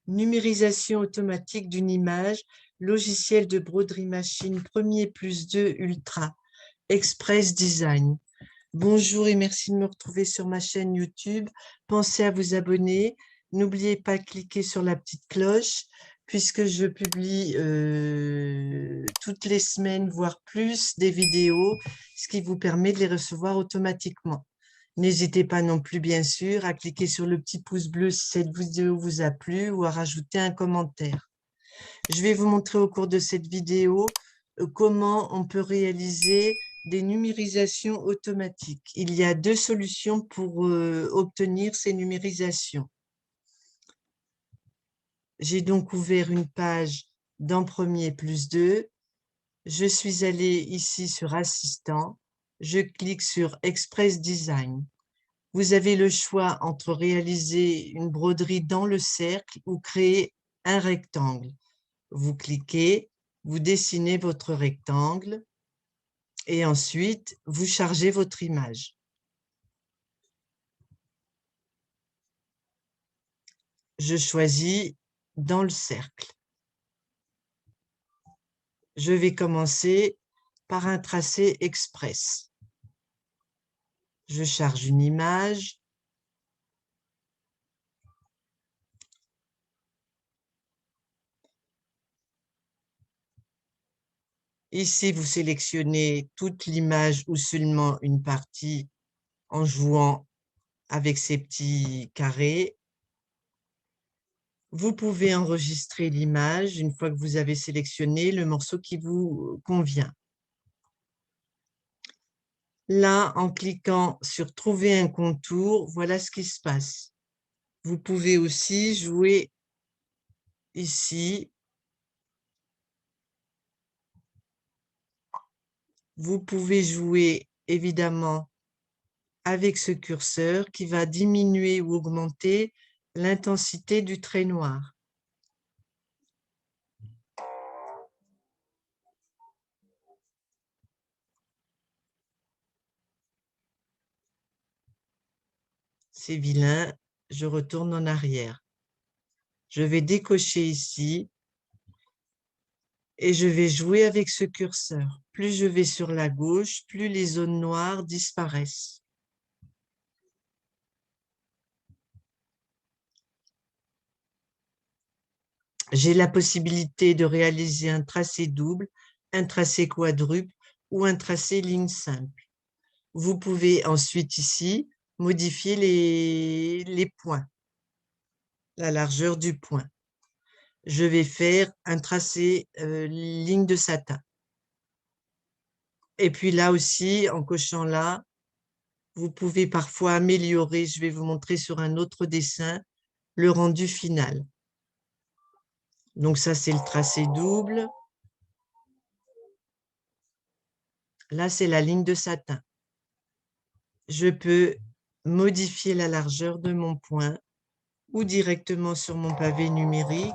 Numérisation automatique d'une image, logiciel de broderie machine Premier plus 2 Ultra, Express Design. Bonjour et merci de me retrouver sur ma chaîne YouTube. Pensez à vous abonner. N'oubliez pas de cliquer sur la petite cloche puisque je publie toutes les semaines, voire plus, des vidéos, ce qui vous permet de les recevoir automatiquement. N'hésitez pas non plus, bien sûr, à cliquer sur le petit pouce bleu si cette vidéo vous a plu ou à rajouter un commentaire. Je vais vous montrer au cours de cette vidéo comment on peut réaliser des numérisations automatiques. Il y a deux solutions pour obtenir ces numérisations. J'ai donc ouvert une page dans Premier plus 2. Je suis allée ici sur Assistant. Je clique sur Express Design. Vous avez le choix entre réaliser une broderie dans le cercle ou créer un rectangle. Vous cliquez, vous dessinez votre rectangle et ensuite vous chargez votre image. Je choisis dans le cercle. Je vais commencer par un tracé express. Je charge une image. Ici, vous sélectionnez toute l'image ou seulement une partie en jouant avec ces petits carrés. Vous pouvez enregistrer l'image une fois que vous avez sélectionné le morceau qui vous convient. Là, en cliquant sur « Trouver un contour », voilà ce qui se passe. Vous pouvez aussi jouer ici. Vous pouvez jouer évidemment avec ce curseur qui va diminuer ou augmenter l'intensité du trait noir. C'est vilain, je retourne en arrière. Je vais décocher ici et je vais jouer avec ce curseur. Plus je vais sur la gauche, plus les zones noires disparaissent. J'ai la possibilité de réaliser un tracé double, un tracé quadruple ou un tracé ligne simple. Vous pouvez ensuite ici modifier les points, la largeur du point. Je vais faire un tracé ligne de satin. Et puis là aussi, en cochant là, vous pouvez parfois améliorer, je vais vous montrer sur un autre dessin, le rendu final. Donc ça, c'est le tracé double. Là, c'est la ligne de satin. Je peux modifier la largeur de mon point ou directement sur mon pavé numérique.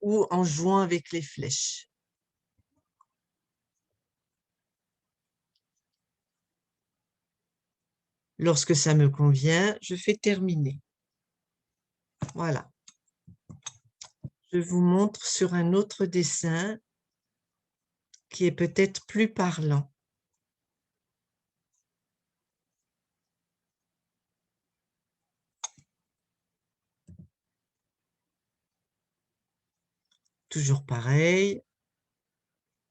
Ou en jouant avec les flèches. Lorsque ça me convient, je fais terminer. Voilà. Je vous montre sur un autre dessin qui est peut-être plus parlant. Toujours pareil.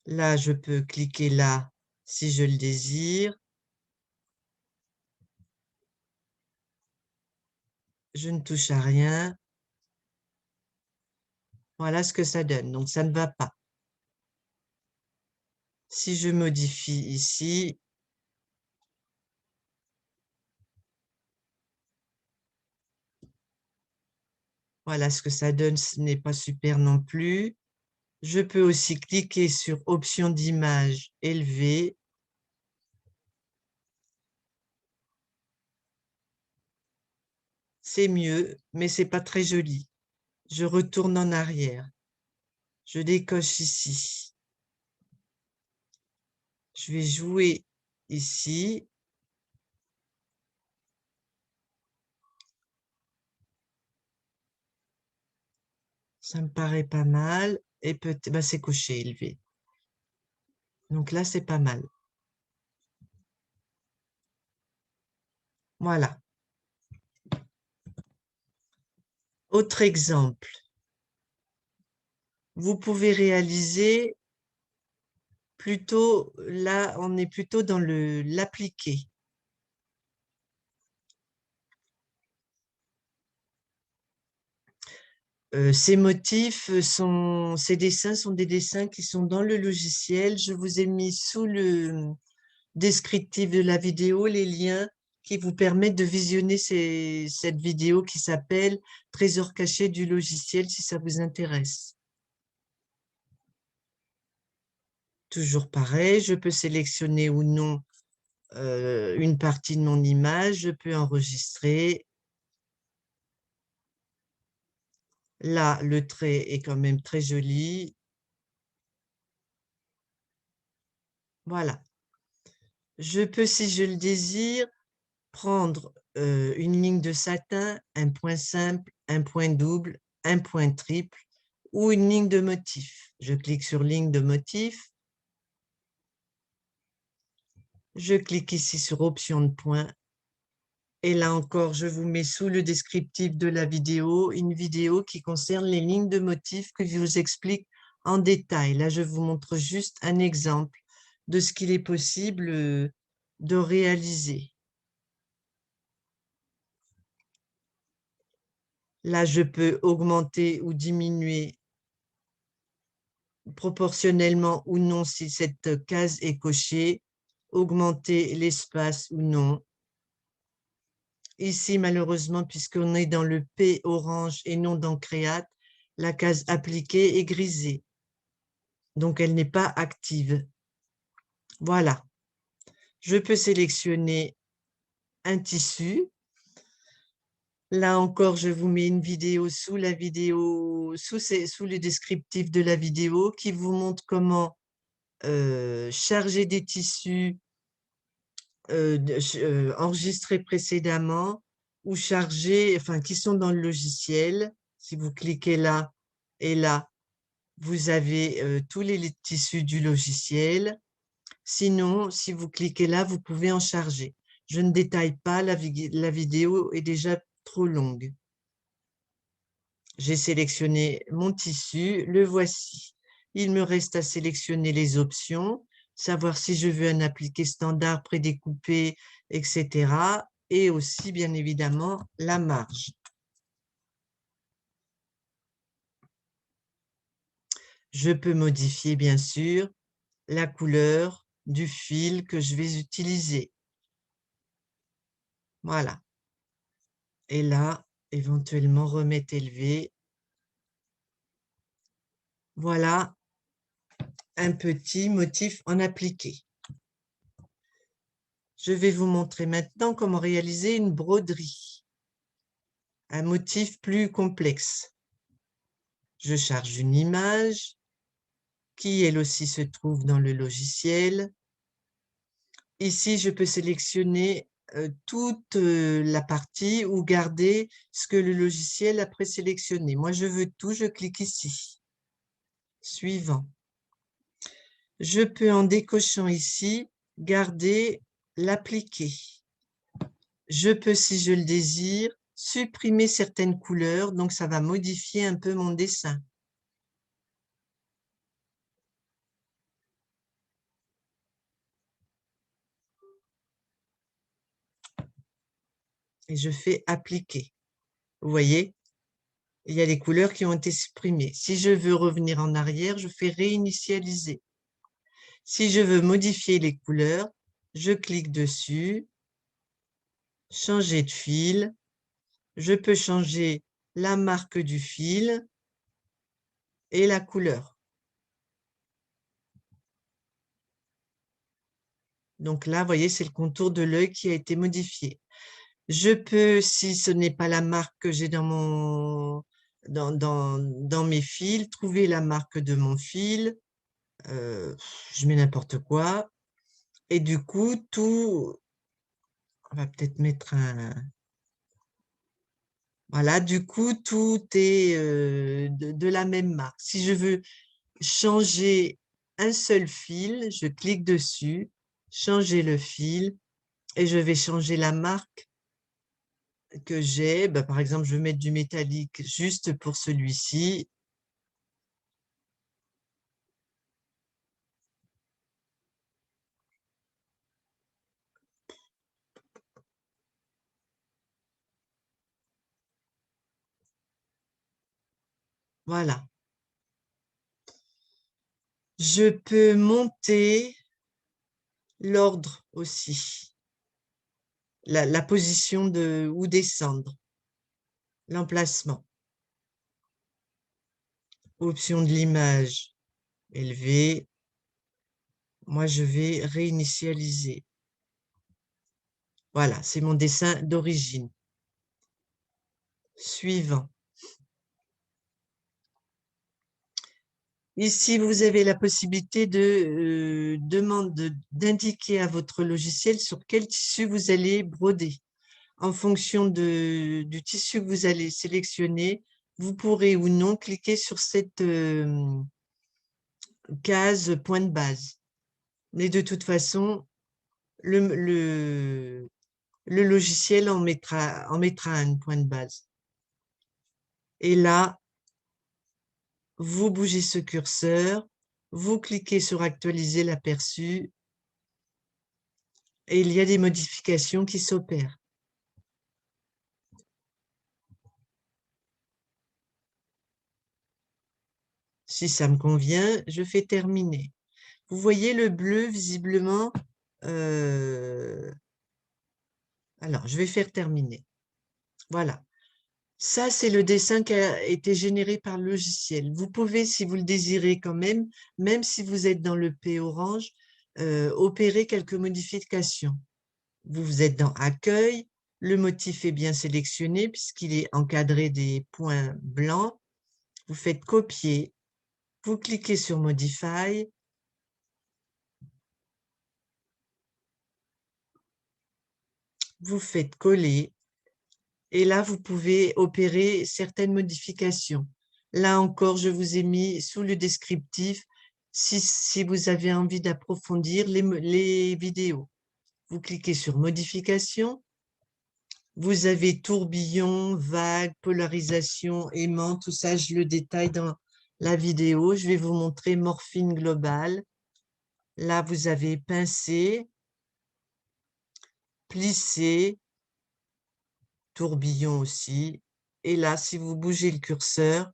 Là, je peux cliquer là si je le désire. Je ne touche à rien. Voilà ce que ça donne. Donc, ça ne va pas. Si je modifie ici, voilà ce que ça donne. Ce n'est pas super non plus. Je peux aussi cliquer sur Option d'image élevée. C'est mieux, mais ce n'est pas très joli. Je retourne en arrière. Je décoche ici. Je vais jouer ici. Ça me paraît pas mal. Et peut-être, bah, c'est coché, élevé. Donc là, c'est pas mal. Voilà. Autre exemple. Vous pouvez réaliser plutôt, là, on est plutôt dans l'appliqué. Ces dessins sont des dessins qui sont dans le logiciel. Je vous ai mis sous le descriptif de la vidéo les liens qui vous permettent de visionner cette vidéo qui s'appelle Trésor caché du logiciel si ça vous intéresse. Toujours pareil, je peux sélectionner ou non une partie de mon image, je peux enregistrer. Là, le trait est quand même très joli. Voilà. Je peux, si je le désire, prendre une ligne de satin, un point simple, un point double, un point triple ou une ligne de motif. Je clique sur ligne de motif. Je clique ici sur option de point. Et là encore, je vous mets sous le descriptif de la vidéo une vidéo qui concerne les lignes de motifs que je vous explique en détail. Là, je vous montre juste un exemple de ce qu'il est possible de réaliser. Là, je peux augmenter ou diminuer proportionnellement ou non si cette case est cochée, augmenter l'espace ou non. Ici, malheureusement, puisqu'on est dans le P orange et non dans Créate, la case appliquée est grisée. Donc, elle n'est pas active. Voilà. Je peux sélectionner un tissu. Là encore, je vous mets une vidéo sous la vidéo, sous le descriptif de la vidéo qui vous montre comment charger des tissus enregistrés précédemment ou chargés, enfin, qui sont dans le logiciel. Si vous cliquez là et là, vous avez tous les tissus du logiciel. Sinon, si vous cliquez là, vous pouvez en charger. Je ne détaille pas, la vidéo est déjà trop longue. J'ai sélectionné mon tissu, le voici. Il me reste à sélectionner les options, savoir si je veux un appliqué standard, prédécoupé, etc. Et aussi, bien évidemment, la marge. Je peux modifier, bien sûr, la couleur du fil que je vais utiliser. Voilà. Et là, éventuellement, remettre élevé. Voilà un petit motif en appliqué. Je vais vous montrer maintenant comment réaliser une broderie, un motif plus complexe. Je charge une image qui, elle aussi, se trouve dans le logiciel. Ici, je peux sélectionner toute la partie ou garder ce que le logiciel a présélectionné. Moi, je veux tout, je clique ici. Suivant. Je peux, en décochant ici, garder l'appliqué. Je peux, si je le désire, supprimer certaines couleurs, donc ça va modifier un peu mon dessin. Et je fais appliquer. Vous voyez, il y a les couleurs qui ont été supprimées. Si je veux revenir en arrière, je fais réinitialiser. Si je veux modifier les couleurs, je clique dessus, changer de fil. Je peux changer la marque du fil et la couleur. Donc là, vous voyez, c'est le contour de l'œil qui a été modifié. Je peux, si ce n'est pas la marque que j'ai dans mes fils, trouver la marque de mon fil. Je mets n'importe quoi. Et du coup, tout, on va peut-être mettre un... Voilà, du coup, tout est de la même marque. Si je veux changer un seul fil, je clique dessus, changer le fil et je vais changer la marque que j'ai. Ben, par exemple, je vais mettre du métallique juste pour celui-ci. Voilà. Je peux monter l'ordre aussi, la position ou descendre, l'emplacement. Option de l'image élevée. Moi, je vais réinitialiser. Voilà, c'est mon dessin d'origine. Suivant. Ici, vous avez la possibilité d'indiquer à votre logiciel sur quel tissu vous allez broder. En fonction du tissu que vous allez sélectionner, vous pourrez ou non cliquer sur cette case point de base. Mais de toute façon, le logiciel en mettra un point de base. Et là, vous bougez ce curseur, vous cliquez sur actualiser l'aperçu et il y a des modifications qui s'opèrent. Si ça me convient, je fais terminer. Vous voyez le bleu visiblement. Alors, je vais faire terminer. Voilà. Ça, c'est le dessin qui a été généré par le logiciel. Vous pouvez, si vous le désirez quand même si vous êtes dans le P orange, opérer quelques modifications. Vous êtes dans Accueil, le motif est bien sélectionné puisqu'il est encadré des points blancs. Vous faites Copier, vous cliquez sur Modify, vous faites Coller, et là, vous pouvez opérer certaines modifications. Là encore, je vous ai mis sous le descriptif si vous avez envie d'approfondir les vidéos. Vous cliquez sur Modification. Vous avez tourbillon, vague, polarisation, aimant, tout ça, je le détaille dans la vidéo. Je vais vous montrer morphine globale. Là, vous avez pincé, plissé, tourbillon aussi. Et là, si vous bougez le curseur,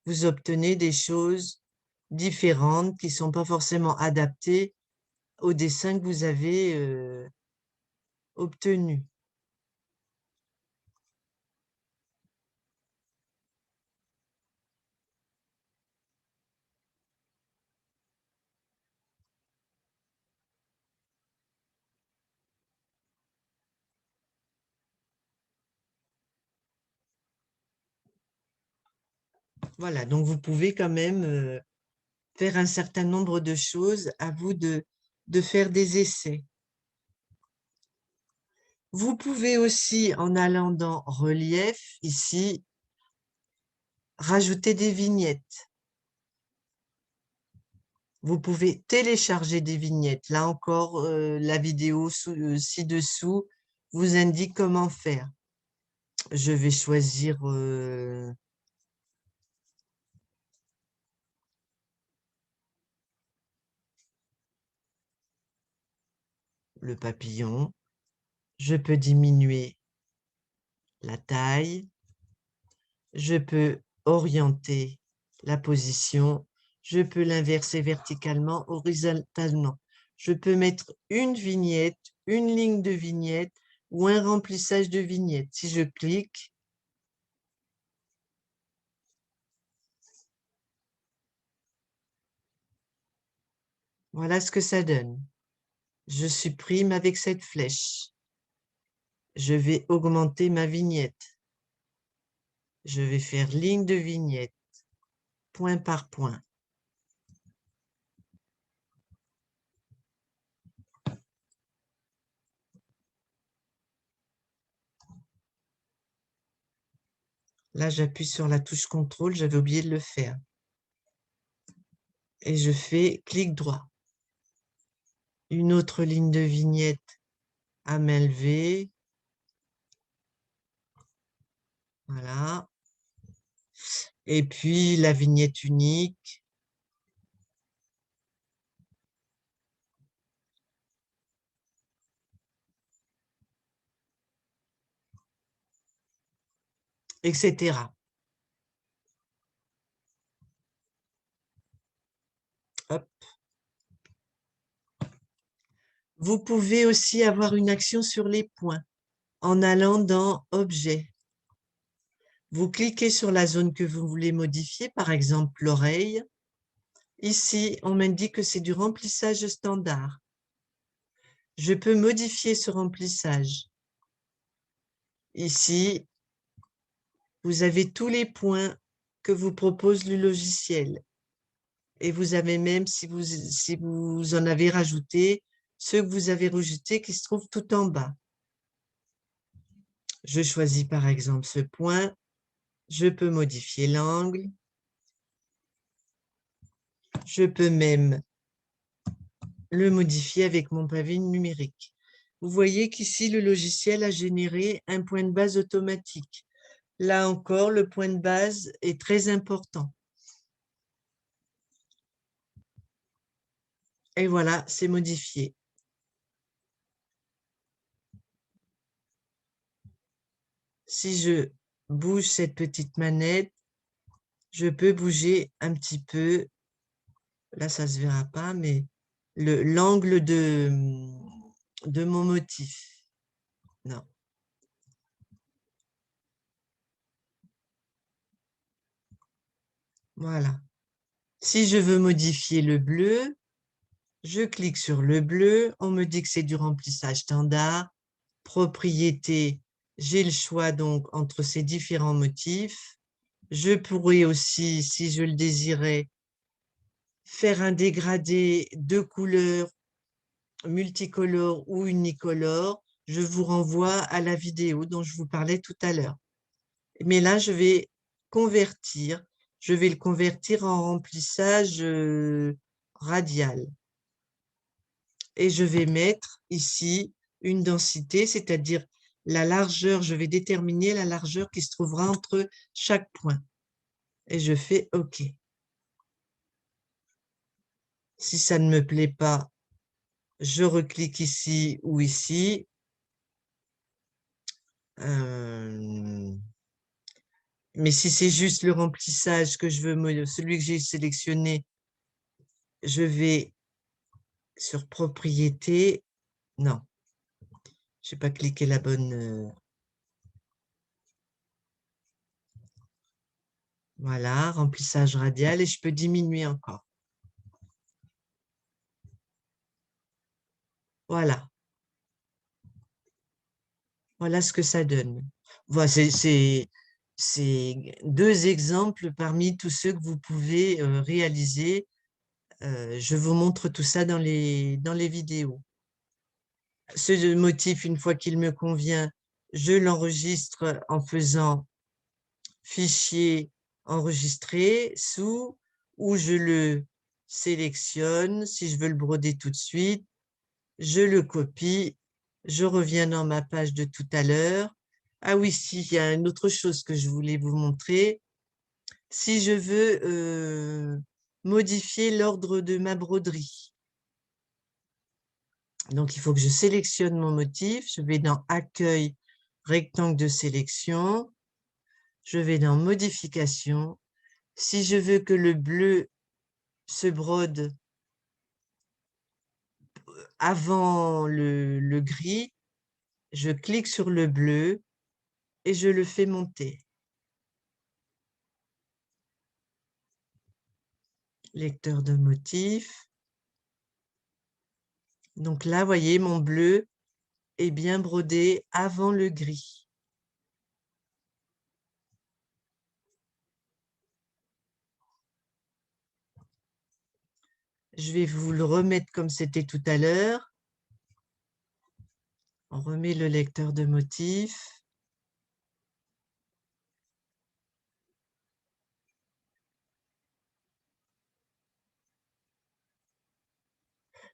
vous obtenez des choses différentes qui ne sont pas forcément adaptées au dessin que vous avez obtenu. Voilà, donc vous pouvez quand même faire un certain nombre de choses, à vous de faire des essais. Vous pouvez aussi, en allant dans Relief, ici, rajouter des vignettes. Vous pouvez télécharger des vignettes. Là encore, la vidéo ci-dessous vous indique comment faire. Je vais choisir le papillon. Je peux diminuer la taille. Je peux orienter la position. Je peux l'inverser verticalement, horizontalement. Je peux mettre une vignette, une ligne de vignette ou un remplissage de vignette. Si je clique, voilà ce que ça donne. Je supprime avec cette flèche. Je vais augmenter ma vignette. Je vais faire ligne de vignette, point par point. Là, j'appuie sur la touche contrôle, j'avais oublié de le faire. Et je fais clic droit. Une autre ligne de vignette à main levée. Voilà. Et puis la vignette unique. Etc. Hop. Vous pouvez aussi avoir une action sur les points en allant dans Objet. Vous cliquez sur la zone que vous voulez modifier, par exemple l'oreille. Ici, on m'indique que c'est du remplissage standard. Je peux modifier ce remplissage. Ici, vous avez tous les points que vous propose le logiciel. Et vous avez même, si vous en avez rajouté, ceux que vous avez rejetés qui se trouvent tout en bas. Je choisis par exemple ce point. Je peux modifier l'angle. Je peux même le modifier avec mon pavé numérique. Vous voyez qu'ici, le logiciel a généré un point de base automatique. Là encore, le point de base est très important. Et voilà, c'est modifié. Si je bouge cette petite manette, je peux bouger un petit peu. Là, ça ne se verra pas, mais l'angle de mon motif. Non. Voilà. Si je veux modifier le bleu, je clique sur le bleu. On me dit que c'est du remplissage standard. Propriété, j'ai le choix donc entre ces différents motifs. Je pourrais aussi, si je le désirais, faire un dégradé de couleurs multicolore ou unicolore. Je vous renvoie à la vidéo dont je vous parlais tout à l'heure. Mais là, je vais convertir. Je vais le convertir en remplissage radial. Et je vais mettre ici une densité, c'est-à-dire la largeur. Je vais déterminer la largeur qui se trouvera entre chaque point. Et je fais OK. Si ça ne me plaît pas, je reclique ici ou ici. Mais si c'est juste le remplissage que je veux, celui que j'ai sélectionné, je vais sur propriété. Non, je n'ai pas cliqué la bonne. Voilà, remplissage radial et je peux diminuer encore. Voilà. Voilà ce que ça donne. Voilà, c'est deux exemples parmi tous ceux que vous pouvez réaliser. Je vous montre tout ça dans les vidéos. Ce motif, une fois qu'il me convient, je l'enregistre en faisant fichier enregistré sous, où je le sélectionne. Si je veux le broder tout de suite, je le copie, je reviens dans ma page de tout à l'heure. Ah oui, si, il y a une autre chose que je voulais vous montrer. Si je veux modifier l'ordre de ma broderie, donc il faut que je sélectionne mon motif. Je vais dans Accueil, rectangle de sélection. Je vais dans Modification. Si je veux que le bleu se brode avant le gris, je clique sur le bleu et je le fais monter. Lecteur de motifs. Donc là, vous voyez, mon bleu est bien brodé avant le gris. Je vais vous le remettre comme c'était tout à l'heure. On remet le lecteur de motifs.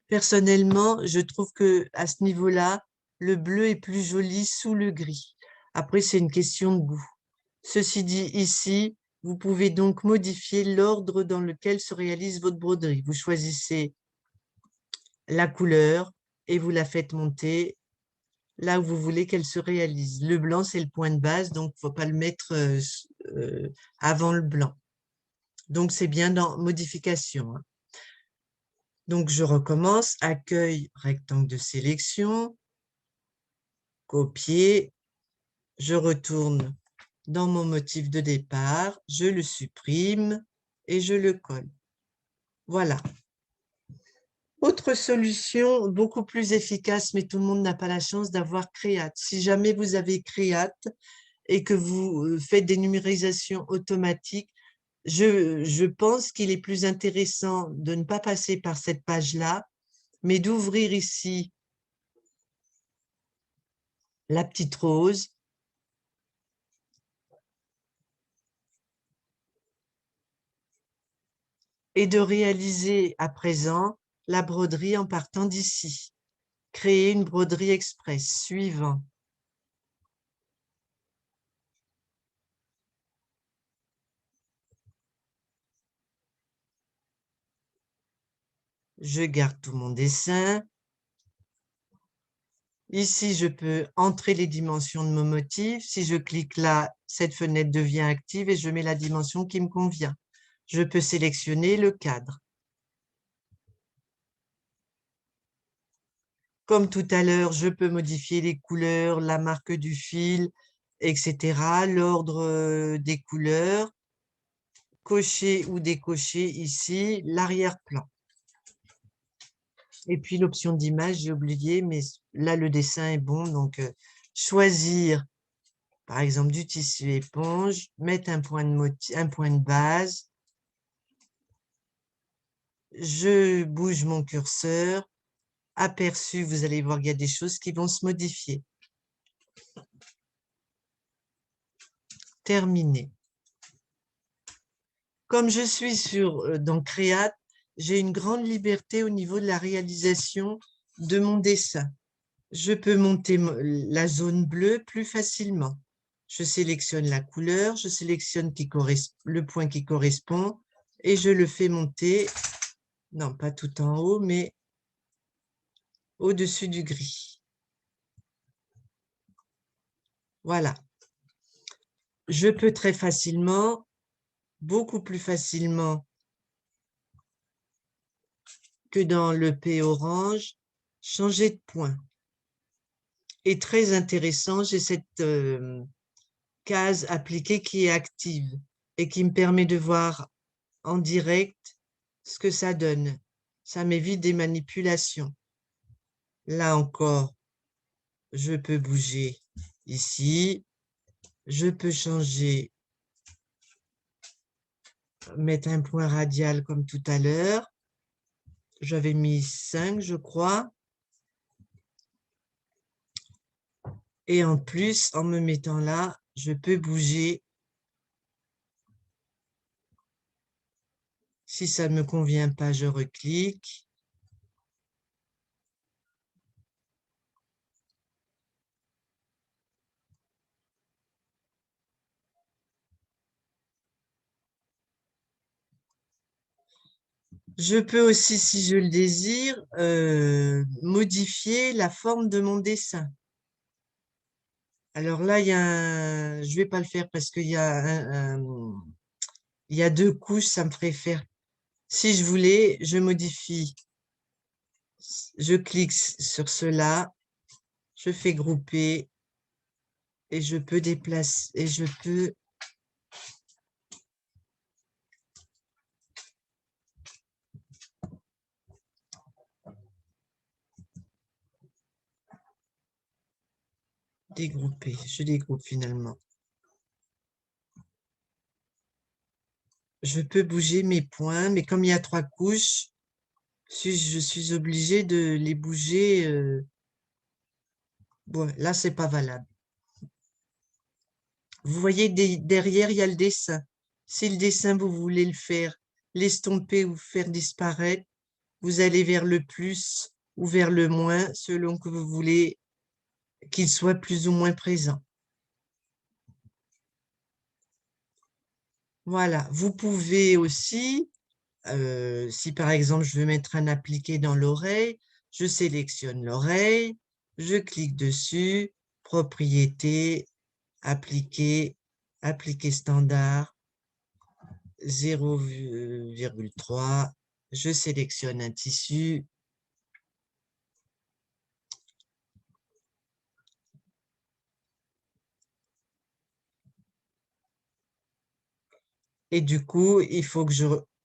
Personnellement, je trouve que à ce niveau-là, le bleu est plus joli sous le gris. Après, c'est une question de goût. Ceci dit, ici, vous pouvez donc modifier l'ordre dans lequel se réalise votre broderie. Vous choisissez la couleur et vous la faites monter là où vous voulez qu'elle se réalise. Le blanc, c'est le point de base, donc il ne faut pas le mettre avant le blanc. Donc, c'est bien dans modification, hein. Donc, je recommence. Accueil, rectangle de sélection, copier. Je retourne dans mon motif de départ, je le supprime et je le colle. Voilà. Autre solution beaucoup plus efficace, mais tout le monde n'a pas la chance d'avoir Créate. Si jamais vous avez Créate et que vous faites des numérisations automatiques, je pense qu'il est plus intéressant de ne pas passer par cette page-là, mais d'ouvrir ici la petite rose et de réaliser à présent la broderie en partant d'ici. Créer une broderie express. Suivant. Je garde tout mon dessin. Ici, je peux entrer les dimensions de mon motif. Si je clique là, cette fenêtre devient active et je mets la dimension qui me convient. Je peux sélectionner le cadre. Comme tout à l'heure, je peux modifier les couleurs, la marque du fil, etc., l'ordre des couleurs, cocher ou décocher ici l'arrière-plan. Et puis l'option d'image, j'ai oublié, mais là, le dessin est bon. Donc, choisir, par exemple, du tissu éponge, mettre un point de base. Je bouge mon curseur. Aperçu, vous allez voir qu'il y a des choses qui vont se modifier. Terminé. Comme je suis dans Créate, j'ai une grande liberté au niveau de la réalisation de mon dessin. Je peux monter la zone bleue plus facilement. Je sélectionne la couleur, je sélectionne le point qui correspond et je le fais monter, non pas tout en haut, mais au-dessus du gris. Voilà. Je peux très facilement, beaucoup plus facilement que dans le P orange, changer de point. Et très intéressant, j'ai cette case appliquée qui est active et qui me permet de voir en direct ce que ça donne. Ça m'évite des manipulations. Là encore, je peux bouger ici. Je peux changer, mettre un point radial comme tout à l'heure. J'avais mis 5, je crois. Et en plus, en me mettant là, je peux bouger. Si ça ne me convient pas, je reclique. Je peux aussi, si je le désire, modifier la forme de mon dessin. Alors là, je ne vais pas le faire parce qu'il y a il y a 2 couches, ça me ferait faire. Si je voulais, je modifie. Je clique sur cela, je fais grouper et je peux déplacer et je peux dégrouper. Je dégroupe finalement. Je peux bouger mes points, mais comme il y a 3 couches, je suis obligée de les bouger. Bon, là, c'est pas valable. Vous voyez, derrière, il y a le dessin. Si le dessin, vous voulez le faire l'estomper ou faire disparaître, vous allez vers le plus ou vers le moins, selon que vous voulez qu'il soit plus ou moins présent. Voilà, vous pouvez aussi, si par exemple je veux mettre un appliqué dans l'oreille, je sélectionne l'oreille, je clique dessus, propriétés, appliquer, appliquer standard, 0,3, je sélectionne un tissu, et du coup, il faut que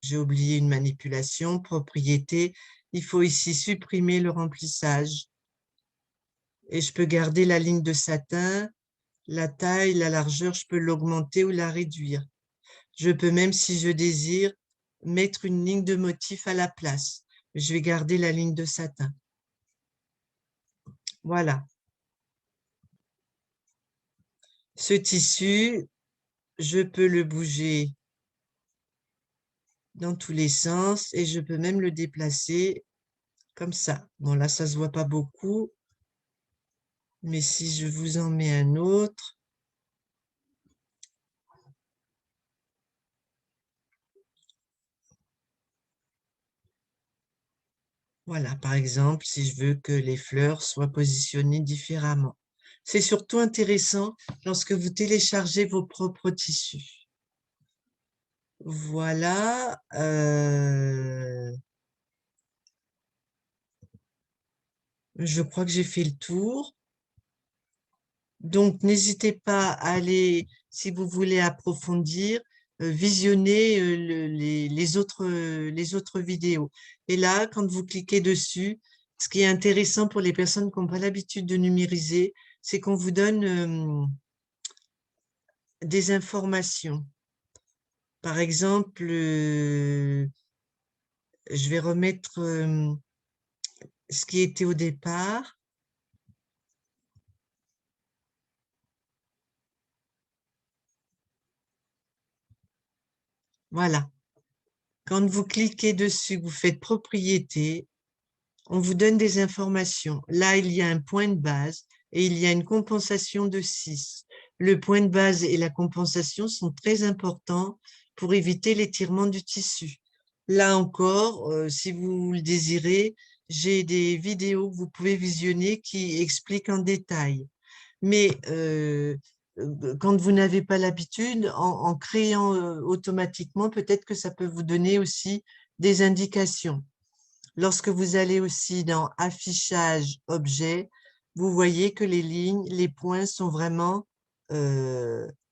j'ai oublié une manipulation, propriété, il faut ici supprimer le remplissage. Et je peux garder la ligne de satin, la taille, la largeur, je peux l'augmenter ou la réduire. Je peux même, si je désire, mettre une ligne de motif à la place. Je vais garder la ligne de satin. Voilà. Ce tissu, je peux le bouger dans tous les sens et je peux même le déplacer comme ça. Bon, là, ça ne se voit pas beaucoup, mais si je vous en mets un autre, voilà, par exemple, si je veux que les fleurs soient positionnées différemment. C'est surtout intéressant lorsque vous téléchargez vos propres tissus. Voilà. Je crois que j'ai fait le tour. Donc, n'hésitez pas à aller, si vous voulez approfondir, visionner les autres vidéos. Et là, quand vous cliquez dessus, ce qui est intéressant pour les personnes qui n'ont pas l'habitude de numériser, c'est qu'on vous donne des informations. Par exemple, je vais remettre ce qui était au départ. Voilà. Quand vous cliquez dessus, vous faites propriété, on vous donne des informations. Là, il y a un point de base et il y a une compensation de 6. Le point de base et la compensation sont très importants pour éviter l'étirement du tissu. Là encore, si vous le désirez, j'ai des vidéos que vous pouvez visionner qui expliquent en détail. Mais quand vous n'avez pas l'habitude, en créant automatiquement, peut-être que ça peut vous donner aussi des indications. Lorsque vous allez aussi dans affichage objet, vous voyez que les lignes, les points sont vraiment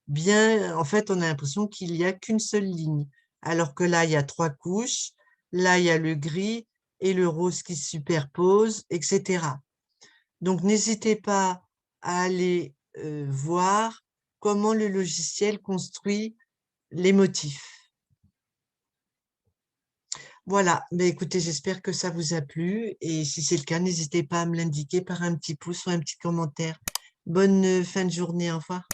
bien. En fait, on a l'impression qu'il n'y a qu'une seule ligne, alors que là, il y a 3 couches. Là, il y a le gris et le rose qui se superposent, etc. Donc, n'hésitez pas à aller voir comment le logiciel construit les motifs. Voilà, ben écoutez, j'espère que ça vous a plu et si c'est le cas, n'hésitez pas à me l'indiquer par un petit pouce ou un petit commentaire. Bonne fin de journée, au revoir.